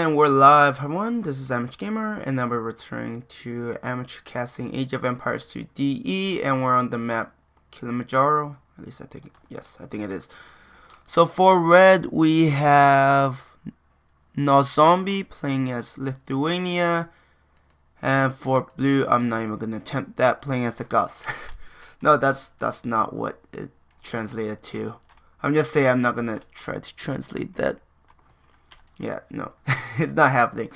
And we're live, everyone. This is amateurgamer, and now we're returning to amateur casting Age of Empires 2 DE, and we're on the map Kilimanjaro. At least I think, yes, I think it is. So for red, we have No Zombie playing as Lithuania, and for blue, I'm not even gonna attempt that, playing as the Gus. No, that's not what it translated to. I'm just saying I'm not gonna try to translate that. Yeah, no, it's not happening.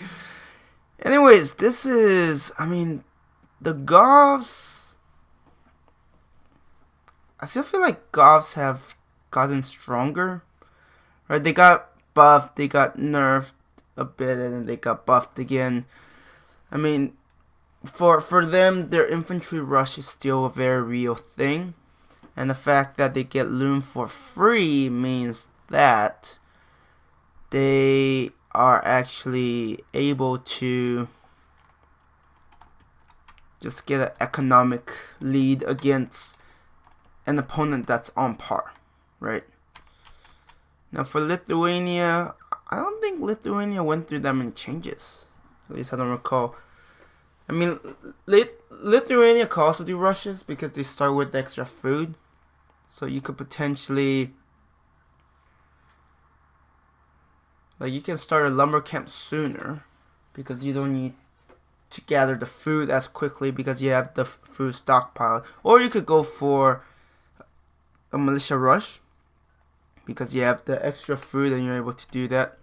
Anyways, this is, the Goths. I still feel like Goths have gotten stronger, right? They got buffed, they got nerfed a bit, and then they got buffed again. I mean, for them, their infantry rush is still a very real thing, and the fact that they get loom for free means that they are actually able to just get an economic lead against an opponent that's on par, right? Now for Lithuania, I don't think Lithuania went through that many changes. At least I don't recall. I mean, Lithuania can also do rushes because they start with extra food. So you could potentially, like, you can start a lumber camp sooner because you don't need to gather the food as quickly because you have the food stockpiled. Or you could go for a militia rush because you have the extra food and you're able to do that.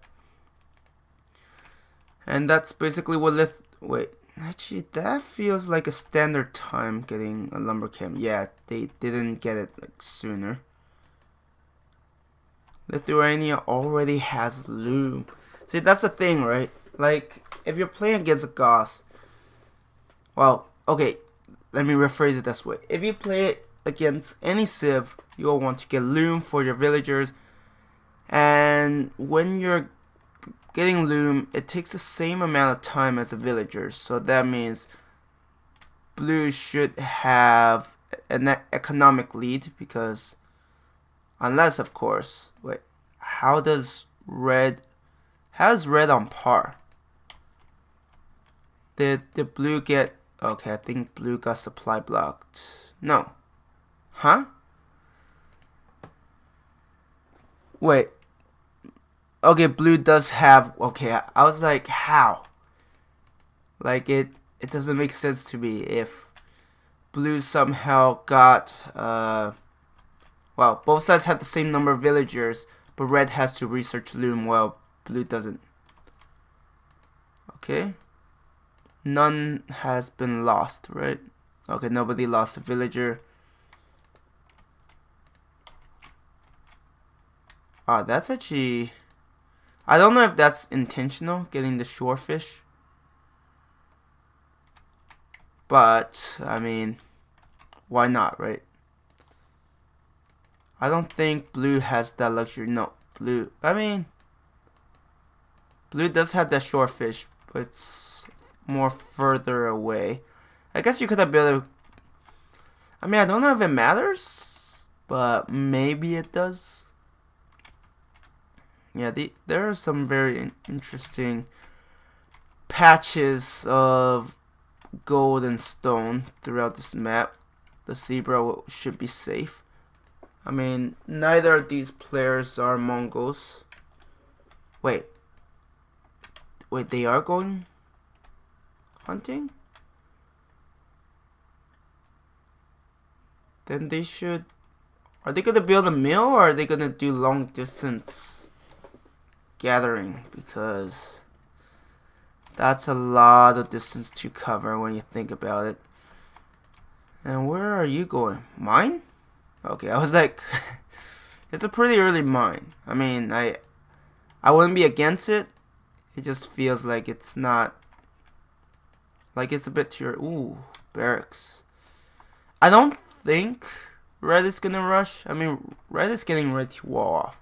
And that's basically what wait, actually that feels like a standard time getting a lumber camp. Yeah, they didn't get it like sooner. Lithuania already has loom. See, that's the thing, right? Like, if you're playing against a Goths, well, okay, let me rephrase it this way. If you play it against any civ, you will want to get loom for your villagers. And when you're getting loom, it takes the same amount of time as the villagers. So that means blue should have an economic lead because, unless, of course, wait, how's red on par? Did blue get, okay, I think blue got supply blocked. No. Huh? Wait. Okay, blue does have, okay, I was like, how? Like, it doesn't make sense to me if blue somehow got, well, both sides have the same number of villagers, but red has to research loom while blue doesn't. Okay. None has been lost, right? Okay, nobody lost a villager. Ah, that's actually, I don't know if that's intentional, getting the shorefish. But, I mean, why not, right? I don't think blue has that luxury. No, blue, I mean, blue does have that shorefish, but it's more further away. I guess you could have built it. I mean, I don't know if it matters, but maybe it does. Yeah, there are some very interesting patches of gold and stone throughout this map. The zebra should be safe. I mean, neither of these players are Mongols. Wait, they are going hunting? Then they should, are they gonna build a mill or are they gonna do long distance gathering? Because that's a lot of distance to cover when you think about it. And where are you going? Mine? Okay, I was like, it's a pretty early mine. I mean, I wouldn't be against it. It just feels like it's not, like it's a bit too, ooh, barracks. I don't think red is gonna rush. I mean, red is getting ready to wall off.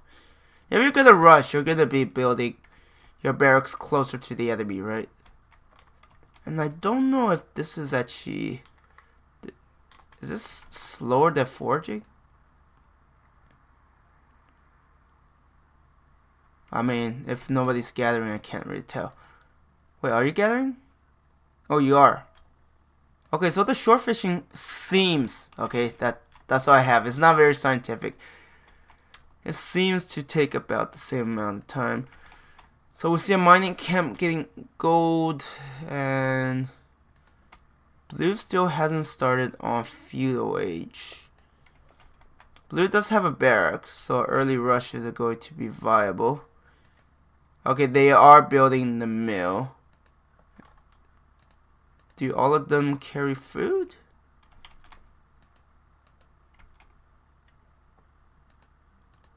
If you're gonna rush, you're gonna be building your barracks closer to the enemy, right? And I don't know if this is actually, is this slower than foraging? I mean, if nobody's gathering, I can't really tell. Wait, are you gathering? Oh, you are. Okay, so the short fishing seems, okay, that's all I have. It's not very scientific. It seems to take about the same amount of time. So we see a mining camp getting gold, and blue still hasn't started on feudal age. Blue does have a barracks, so early rushes are going to be viable. Okay, they are building the mill. Do all of them carry food?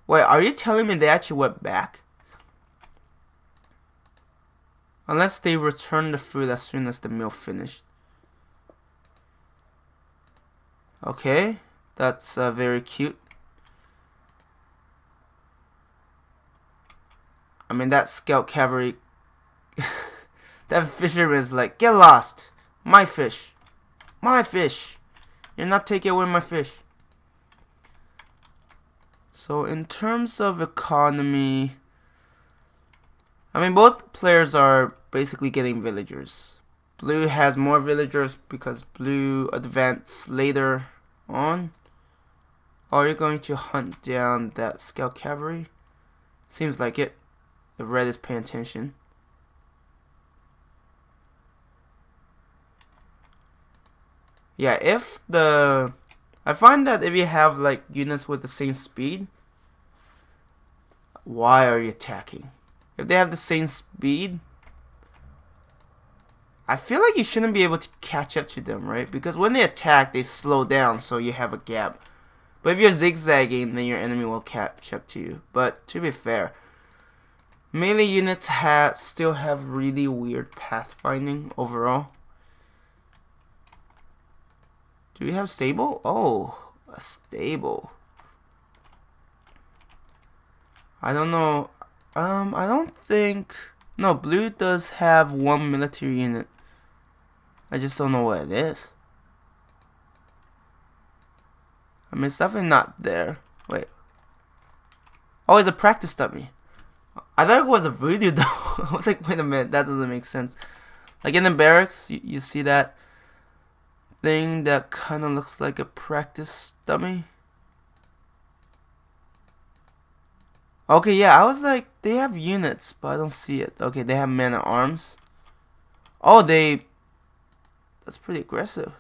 Wait, are you telling me they actually went back? Unless they return the food as soon as the meal finished. Okay, that's very cute. I mean, that scout cavalry, that fisherman is like, get lost. My fish. My fish. You're not taking away my fish. So in terms of economy, I mean, both players are basically getting villagers. Blue has more villagers because blue advanced later on. Are you going to hunt down that scout cavalry? Seems like it, if red is paying attention. Yeah, I find that if you have like units with the same speed, why are you attacking? If they have the same speed, I feel like you shouldn't be able to catch up to them, right? Because when they attack, they slow down, so you have a gap. But if you're zigzagging, then your enemy will catch up to you. But to be fair, melee units still have really weird pathfinding overall. Do we have stable? Oh, a stable. I don't know. I don't think... No, blue does have one military unit. I just don't know what it is. I mean, it's definitely not there. Wait. Oh, it's a practice dummy. I thought it was a voodoo though. I was like, wait a minute, that doesn't make sense. Like in the barracks, you see that thing that kind of looks like a practice dummy. Okay, yeah, I was like, they have units, but I don't see it. Okay, they have men at arms. Oh, that's pretty aggressive.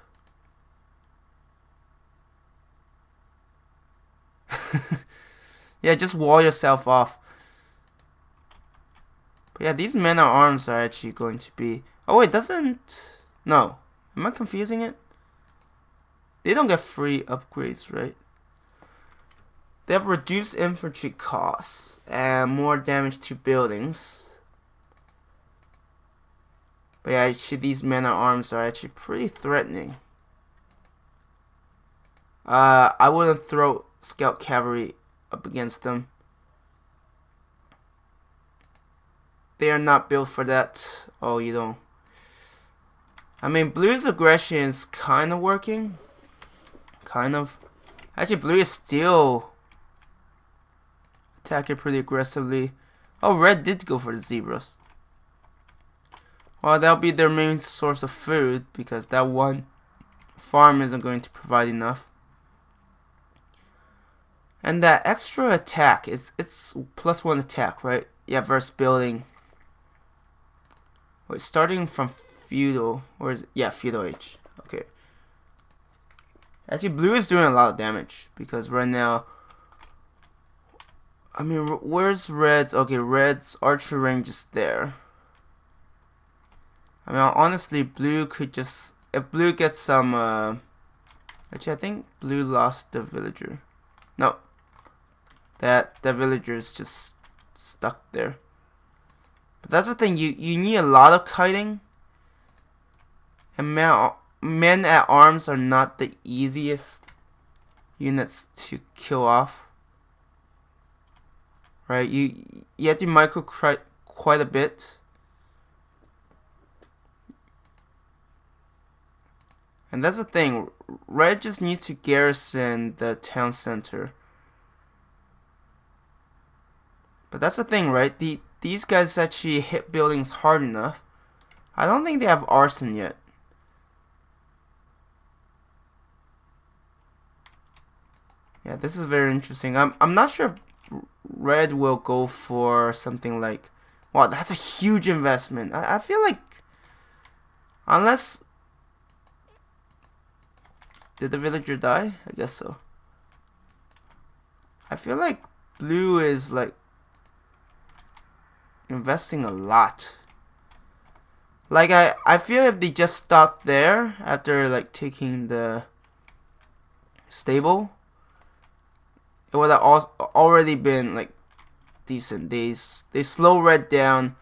Yeah, just wall yourself off. But yeah, these men at arms are actually going to be... Oh, it doesn't... No. Am I confusing it? They don't get free upgrades, right? They have reduced infantry costs and more damage to buildings. But yeah, actually these men at arms are actually pretty threatening. I wouldn't throw scout cavalry up against them. They are not built for that. Oh, you don't. I mean, blue's aggression is kind of working. Kind of. Actually, blue is still attacking pretty aggressively. Oh, red did go for the zebras. Well, that'll be their main source of food because that one farm isn't going to provide enough. And that extra attack it's +1 attack, right? Yeah, versus building. Wait, starting from feudal, or is it? Yeah, feudal age. Okay. Actually, blue is doing a lot of damage because right now, I mean, where's red's? Okay, red's archer range is there. I mean, honestly, blue could just, if blue gets some, actually, I think blue lost the villager. No, that villager is just stuck there. But that's the thing, you need a lot of kiting, and men at arms are not the easiest units to kill off. Right, you have to micro quite a bit. And that's the thing, red just needs to garrison the town center. But that's the thing, right? These guys actually hit buildings hard enough. I don't think they have arson yet. Yeah, this is very interesting. I'm not sure if red will go for something like... Wow, that's a huge investment. I feel like... Unless... Did the villager die? I guess so. I feel like blue is like investing a lot. Like I feel if they just stopped there after like taking the stable, it would have already been like decent. They slow red down.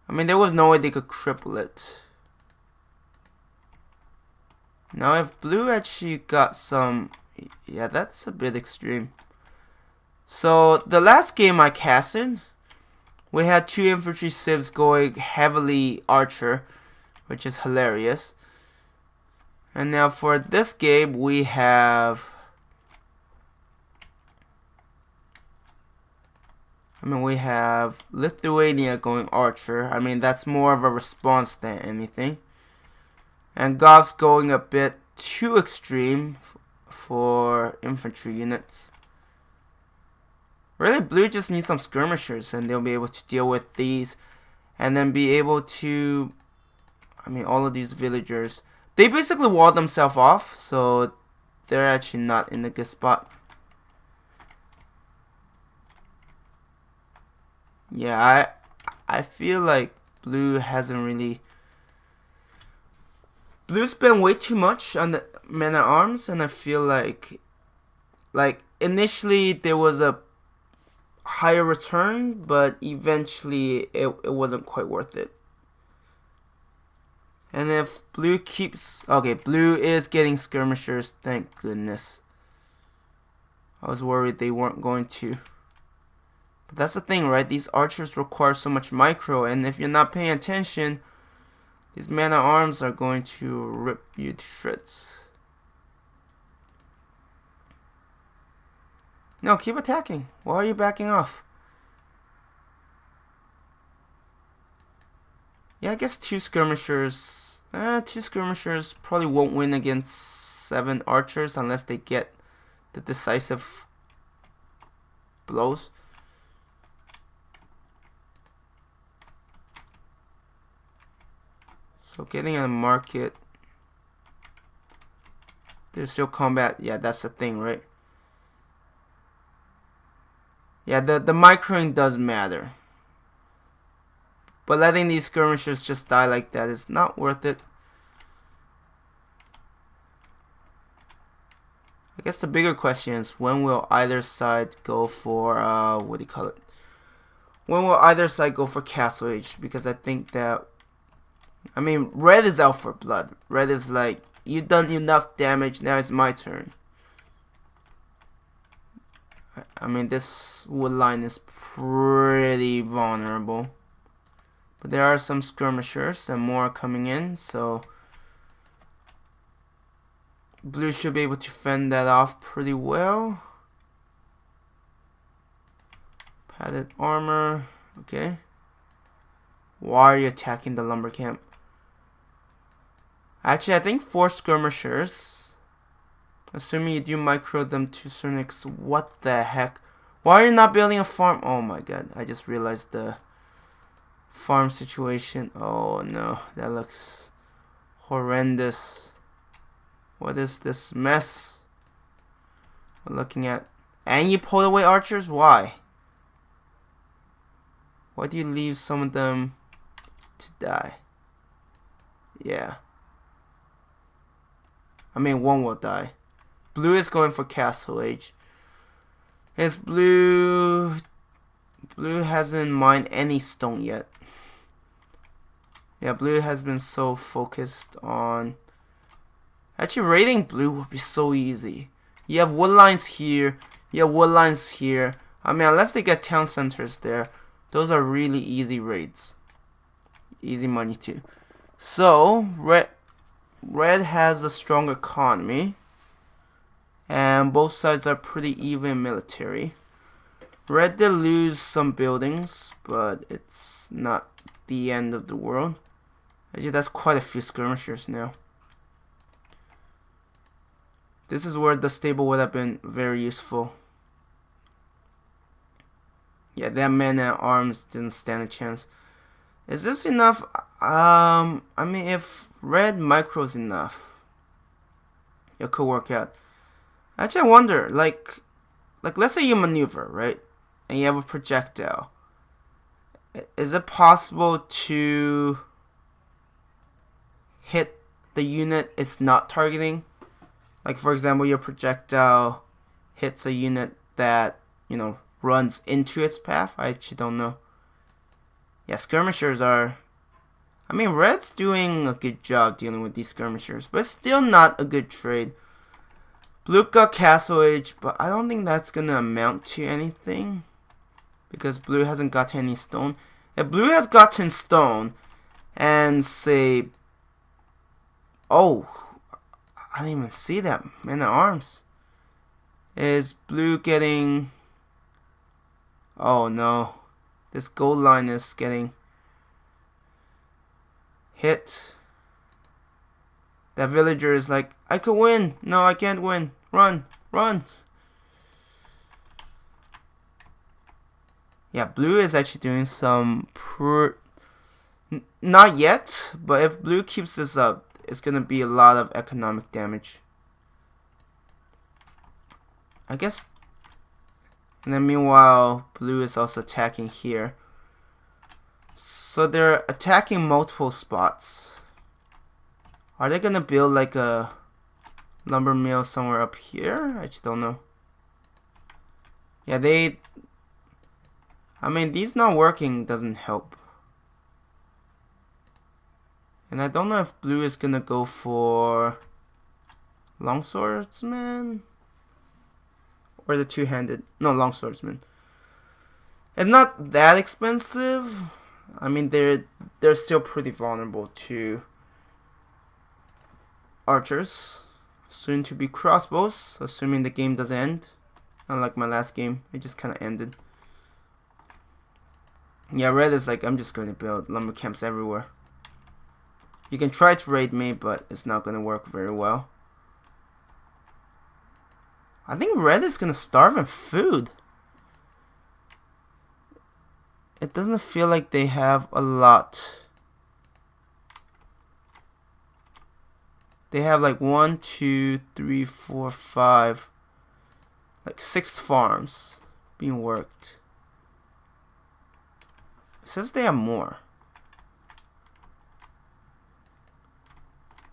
I mean, there was no way they could cripple it. Now if blue actually got some, yeah, that's a bit extreme. So the last game I casted, we had 2 infantry civs going heavily archer, which is hilarious. And now for this game we have, we have Lithuania going archer. I mean, that's more of a response than anything. And Gov's going a bit too extreme for infantry units. Really, blue just needs some skirmishers and they'll be able to deal with these. And then be able to... I mean, all of these villagers. They basically walled themselves off, so they're actually not in a good spot. Yeah, I feel like blue hasn't really... Blue spent way too much on the men-at-arms, and I feel like initially there was a higher return, but eventually it wasn't quite worth it. And if blue keeps... Okay, blue is getting skirmishers, thank goodness. I was worried they weren't going to. But that's the thing, right? These archers require so much micro, and if you're not paying attention, these men-at-arms are going to rip you to shreds. No, keep attacking. Why are you backing off? Yeah, I guess 2 skirmishers. 2 skirmishers probably won't win against 7 archers unless they get the decisive blows. So getting a market. There's still combat. Yeah, that's the thing, right? Yeah, the microing does matter. But letting these skirmishers just die like that is not worth it. I guess the bigger question is, when will either side go for, what do you call it? When will either side go for Castle Age? Because I think that, I mean, red is out for blood. Red is like, you've done enough damage, now it's my turn. I mean, this wood line is pretty vulnerable. But there are some skirmishers and more coming in, so blue should be able to fend that off pretty well. Padded armor, okay. Why are you attacking the lumber camp? Actually, I think 4 skirmishers. Assuming you do micro them to certain extent. What the heck? Why are you not building a farm? Oh my god, I just realized the farm situation. Oh no, that looks horrendous. What is this mess we're looking at? And you pulled away archers? Why? Why do you leave some of them to die? Yeah. I mean, one will die. Blue is going for Castle Age. Is blue hasn't mined any stone yet. Yeah, blue has been so focused on... Actually, raiding blue would be so easy. You have wood lines here. You have wood lines here. I mean, unless they get town centers there, those are really easy raids. Easy money too. So, red has a strong economy. And both sides are pretty even military. Red did lose some buildings, but it's not the end of the world. Actually, that's quite a few skirmishers now. This is where the stable would have been very useful. Yeah, that man at arms didn't stand a chance. Is this enough? I mean, if red micro's enough, it could work out. Actually, I wonder, like let's say you maneuver, right? And you have a projectile. Is it possible to hit the unit it's not targeting? Like, for example, your projectile hits a unit that, you know, runs into its path. I actually don't know. Yeah, skirmishers are... I mean, red's doing a good job dealing with these skirmishers, but it's still not a good trade. Blue got Castle Age, but I don't think that's gonna amount to anything, because blue hasn't gotten any stone. If blue has gotten stone, and say... Oh, I didn't even see that. Man at arms. Is blue getting... Oh no. This gold line is getting hit. That villager is like, I could win. No, I can't win. Run. Run. Yeah, blue is actually doing some not yet, but if blue keeps this up, it's gonna be a lot of economic damage. I guess. And then meanwhile, blue is also attacking here. So they're attacking multiple spots. Are they gonna build like a lumber mill somewhere up here? I just don't know. Yeah, I mean, these not working doesn't help. And I don't know if blue is gonna go for longswordsman or the two-handed. No, longswordsman. It's not that expensive. I mean, they're still pretty vulnerable to archers. Soon to be crossbows, assuming the game doesn't end. Unlike my last game, it just kind of ended. Yeah, red is like, I'm just going to build lumber camps everywhere. You can try to raid me, but it's not going to work very well. I think red is going to starve in food. It doesn't feel like they have a lot. They have like 1, 2, 3, 4, 5, like 6 farms being worked. It says they have more.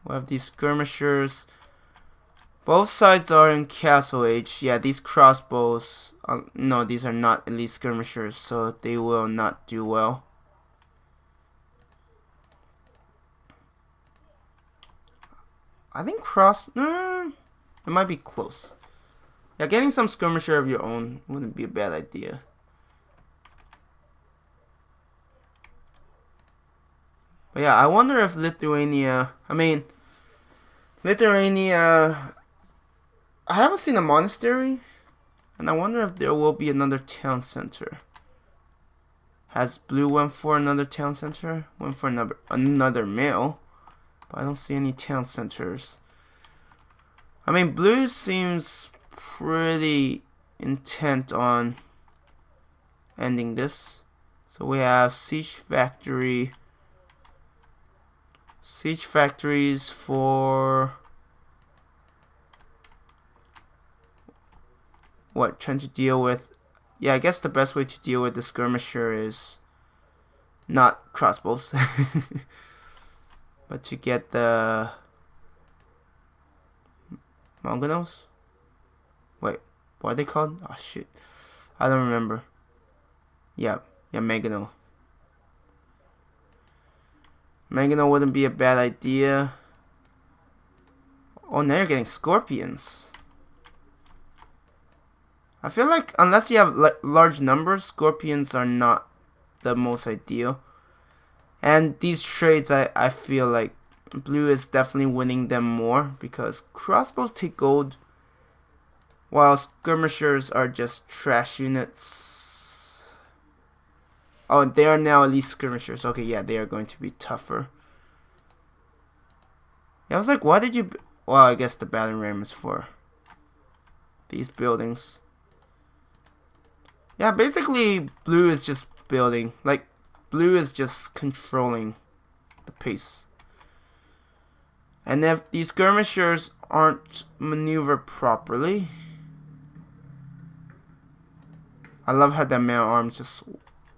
We have these skirmishers. Both sides are in Castle Age. Yeah, these crossbows. No, these are not elite skirmishers, so they will not do well. I think it might be close. Yeah, getting some skirmisher of your own wouldn't be a bad idea. But yeah, I wonder if Lithuania... I haven't seen a monastery, and I wonder if there will be another town center. Has blue went for another town center? Went for another mill, but I don't see any town centers. I mean, blue seems pretty intent on ending this. So we have siege factory. Siege factories for what? Trying to deal with... Yeah, I guess the best way to deal with the skirmisher is not crossbows, but to get the mangonos. Wait, what are they called? Oh shit, I don't remember. Yeah, Megano. Megano wouldn't be a bad idea. Oh, now you're getting scorpions. I feel like unless you have large numbers, scorpions are not the most ideal. And these trades, I feel like blue is definitely winning them more, because crossbows take gold, while skirmishers are just trash units. Oh, they are now elite skirmishers. Okay, yeah, they are going to be tougher. Yeah, I was like, why did you... Well, I guess the battering ram is for these buildings. Yeah, basically, blue is just building. Like, blue is just controlling the pace. And if these skirmishers aren't maneuvered properly... I love how that man-at-arms just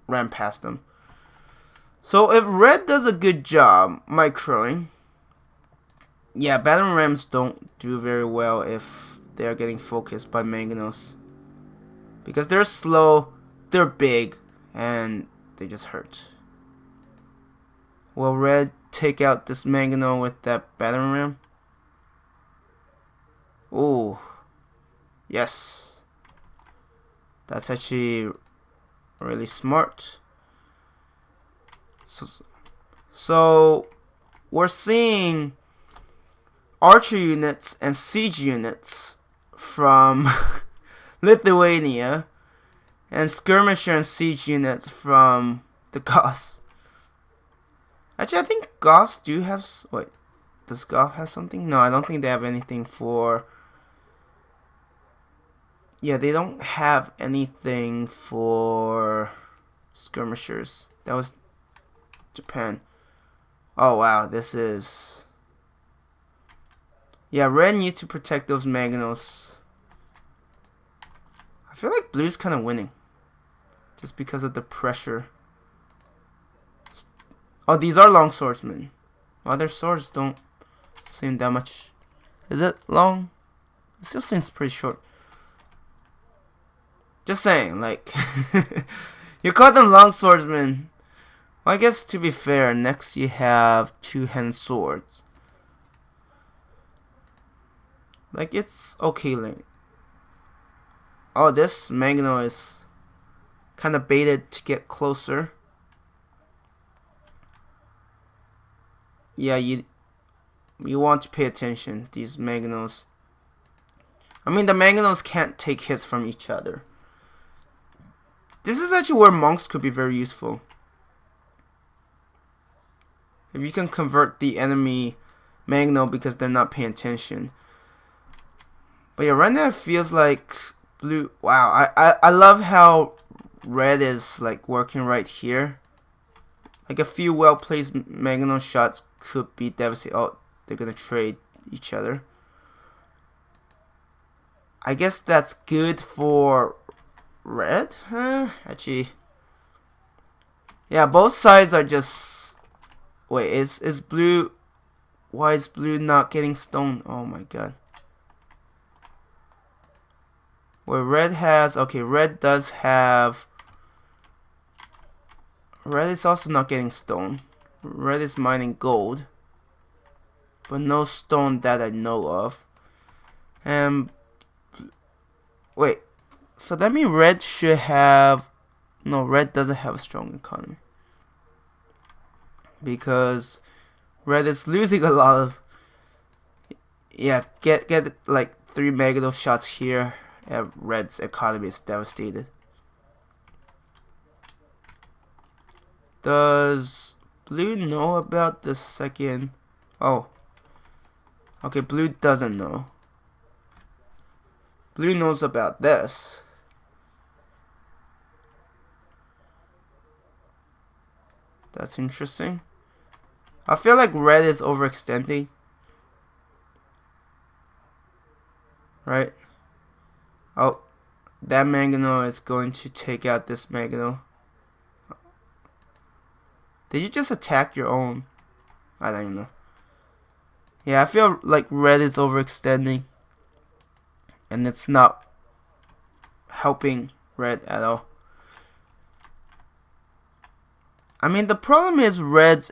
ran past them. So if red does a good job microing... Yeah, battering rams don't do very well if they're getting focused by mangonos. Because they're slow, they're big, and they just hurt. Will red take out this mangano with that battering ram? Ooh. Yes. That's actually really smart. So we're seeing archer units and siege units from Lithuania and skirmisher and siege units from the Goths. Actually, I think Goths do have... Wait, does Goth have something? No, I don't think they have anything for... Yeah, they don't have anything for skirmishers. That was Japan. Oh, wow, this is... Yeah, red needs to protect those mangonos. I feel like blue's kind of winning. Just because of the pressure. Oh, these are long swordsmen. Well, their swords don't seem that much. Is it long? It still seems pretty short. Just saying, like... You call them long swordsmen. Well, I guess to be fair, next you have two-handed swords. Like, it's okay, like... Oh, this mangano is kind of baited to get closer. Yeah, you want to pay attention, these manganos. I mean, the manganos can't take hits from each other. This is actually where monks could be very useful. If you can convert the enemy mangano because they're not paying attention. But yeah, right now it feels like blue... Wow, I love how red is like working right here. Like a few well-placed mangano shots could be devastating. Oh, they're gonna trade each other. I guess that's good for red? Actually... Yeah, both sides are just... Wait, is blue... Why is blue not getting stoned? Oh my god. Where red has... Okay, red does have... Red is also not getting stone. Red is mining gold. But no stone that I know of. And... Wait. So that means red should have... No, red doesn't have a strong economy. Because red is losing a lot of... Yeah, get like 3 negative shots here. And red's economy is devastated. Does blue know about the second... Oh. Okay, blue doesn't know. Blue knows about this. That's interesting. I feel like red is overextending. Right? Oh. That mangano is going to take out this mangano. Did you just attack your own? I don't even know. Yeah, I feel like red is overextending. And it's not helping red at all. I mean, the problem is red's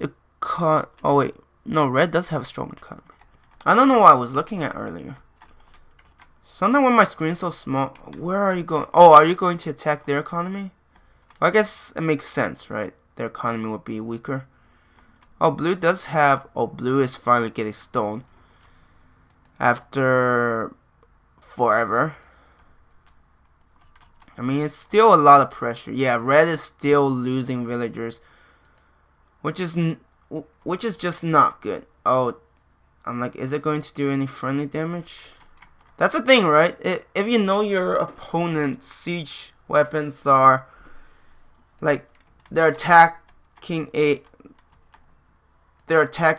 oh wait, no, red does have a strong economy. I don't know what I was looking at earlier. Sometimes when my screen's so small, where are you going? Oh, are you going to attack their economy? Well, I guess it makes sense, right? Their economy would be weaker. Oh, blue does have... Oh, blue is finally getting stone. After... forever. I mean, it's still a lot of pressure. Yeah, red is still losing villagers, which is just not good. Oh, I'm like, is it going to do any friendly damage? That's the thing, right? If you know your opponent's siege weapons are like their attack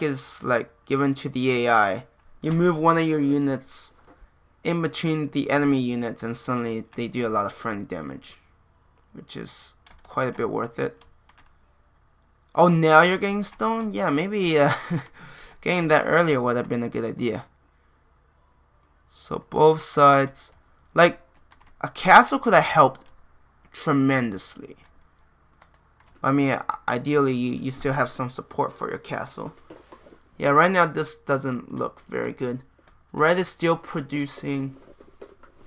is like given to the AI. You move one of your units in between the enemy units and suddenly they do a lot of friendly damage, which is quite a bit worth it. Oh, now you're getting stone? Yeah, maybe getting that earlier would have been a good idea. So both sides, like a castle could have helped tremendously. I mean, ideally you still have some support for your castle. Yeah, right now this doesn't look very good. Red is still producing.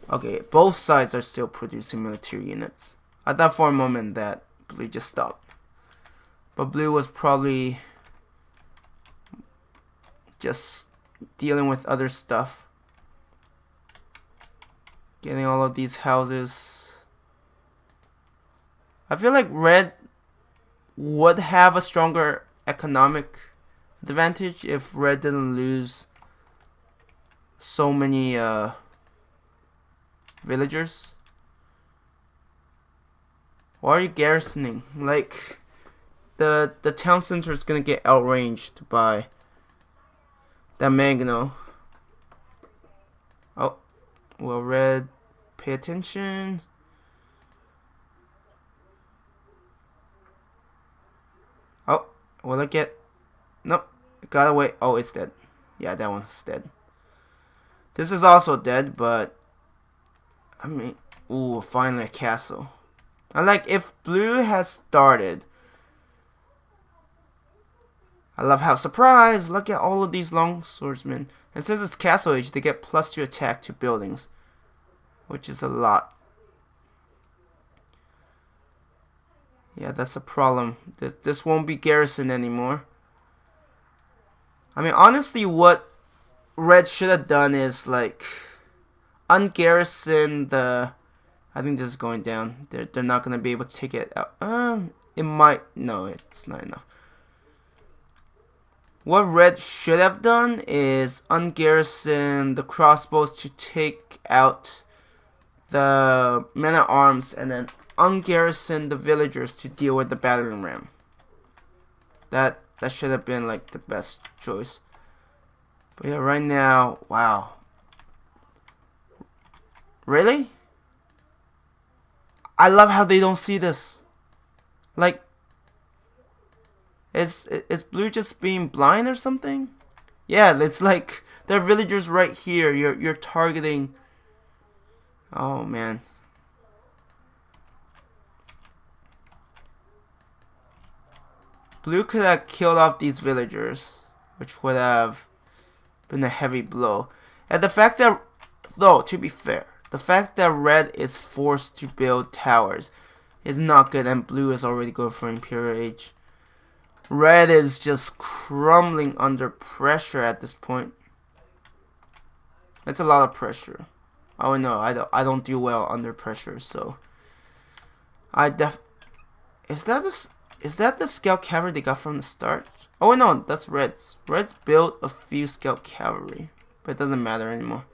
Okay, both sides are still producing military units. I thought for a moment that blue just stopped. But blue was probably just dealing with other stuff. Getting all of these houses. I feel like red would have a stronger economic advantage if red didn't lose so many villagers. Why are you garrisoning? Like the town center is gonna get outranged by that Magno. Oh, well, red, pay attention. Oh, will it get? Nope, it got away. Oh, it's dead. Yeah, that one's dead. This is also dead, but I mean, ooh, finally a castle. I like if blue has started. I love how surprise! Look at all of these long swordsmen. And since it's castle age, they get +2 attack to buildings, which is a lot. Yeah, that's a problem. This won't be garrison anymore. I mean, honestly, what red should have done is like ungarrison the. I think this is going down. They're not gonna be able to take it out. It might. No, it's not enough. What red should have done is ungarrison the crossbows to take out the men at arms, and then ungarrison the villagers to deal with the battering ram. That should have been like the best choice. But yeah, right now, wow. Really? I love how they don't see this. Like, is blue just being blind or something? Yeah, it's like there are villagers right here. You're targeting. Oh man. Blue could have killed off these villagers, which would have been a heavy blow. And the fact that, though, to be fair, the fact that red is forced to build towers is not good, and blue is already going for Imperial Age. Red is just crumbling under pressure at this point. It's a lot of pressure. Oh no, I don't do well under pressure, so is that the scout cavalry they got from the start? Oh no, that's Reds. Reds built a few scout cavalry, but it doesn't matter anymore.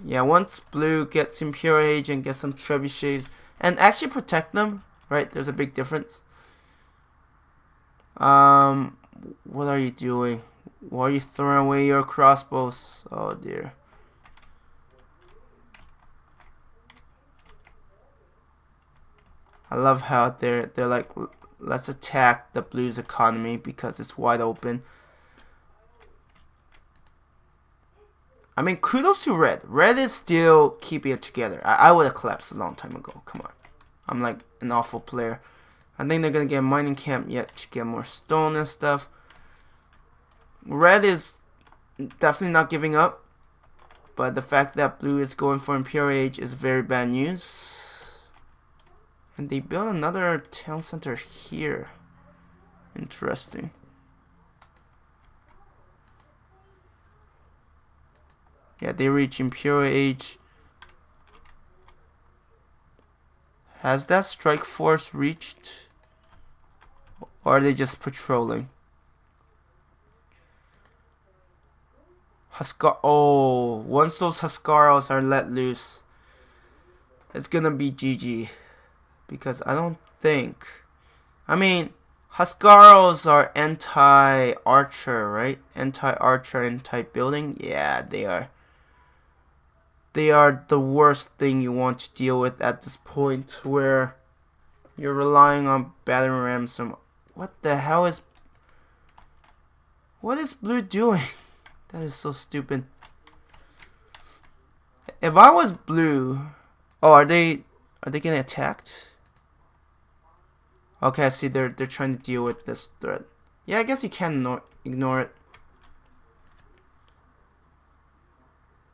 Yeah, once blue gets Imperial Age and gets some trebuchets and actually protect them, right? There's a big difference. What are you doing? Why are you throwing away your crossbows? Oh dear. I love how they're like, let's attack the blues economy because it's wide open. I mean, kudos to red. Red is still keeping it together. I would have collapsed a long time ago. Come on. I'm like an awful player. I think they're going to get a mining camp yet to get more stone and stuff. Red is definitely not giving up. But the fact that blue is going for Imperial Age is very bad news. And they built another town center here. Interesting. Yeah, they reach Imperial Age. Has that strike force reached? Or are they just patrolling? Oh, once those Huskarls are let loose, it's gonna be GG. Because I don't think... I mean, Huskarls are anti-archer, right? Anti-archer, anti-building? Yeah, they are. They are the worst thing you want to deal with at this point, where you're relying on battering rams from... What the hell is... What is blue doing? That is so stupid. If I was blue... Oh, are they getting attacked? Okay, I see they're trying to deal with this threat. Yeah, I guess you can ignore it.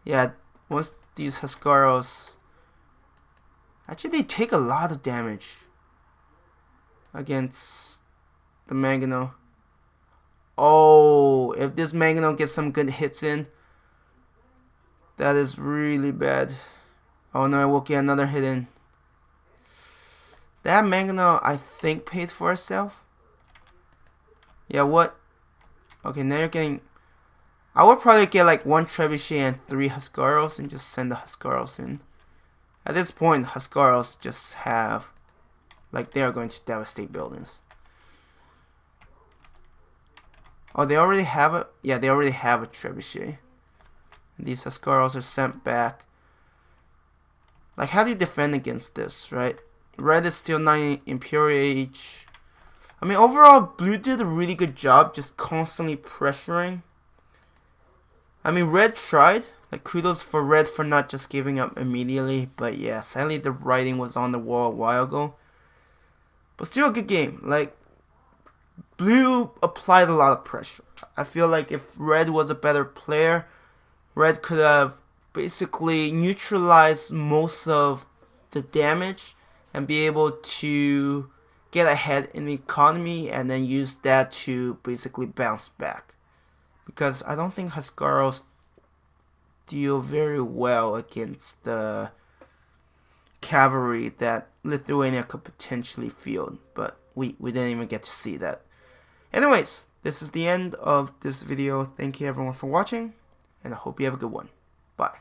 Yeah, once these Huskarls... Actually, they take a lot of damage against the Mangano. Oh, if this Mangano gets some good hits in, that is really bad. Oh no, I will get another hit in. That Mangano, I think, paid for itself. Yeah, what? Okay, now you're getting... I would probably get like 1 Trebuchet and 3 Huskarls and just send the Huskarls in. At this point, Huskarls just have... Like, they are going to devastate buildings. Oh, they already have a... Yeah, they already have a Trebuchet. And these Huskarls are sent back. Like, how do you defend against this, right? Red is still 9 Imperial Age. I mean, overall, blue did a really good job just constantly pressuring. I mean, red tried. Like, kudos for red for not just giving up immediately. But yeah, sadly the writing was on the wall a while ago. But still a good game. Like, blue applied a lot of pressure. I feel like if red was a better player, red could have basically neutralized most of the damage and be able to get ahead in the economy and then use that to basically bounce back. Because I don't think Huskarls deal very well against the cavalry that Lithuania could potentially field. But we didn't even get to see that. Anyways, this is the end of this video. Thank you everyone for watching, and I hope you have a good one. Bye.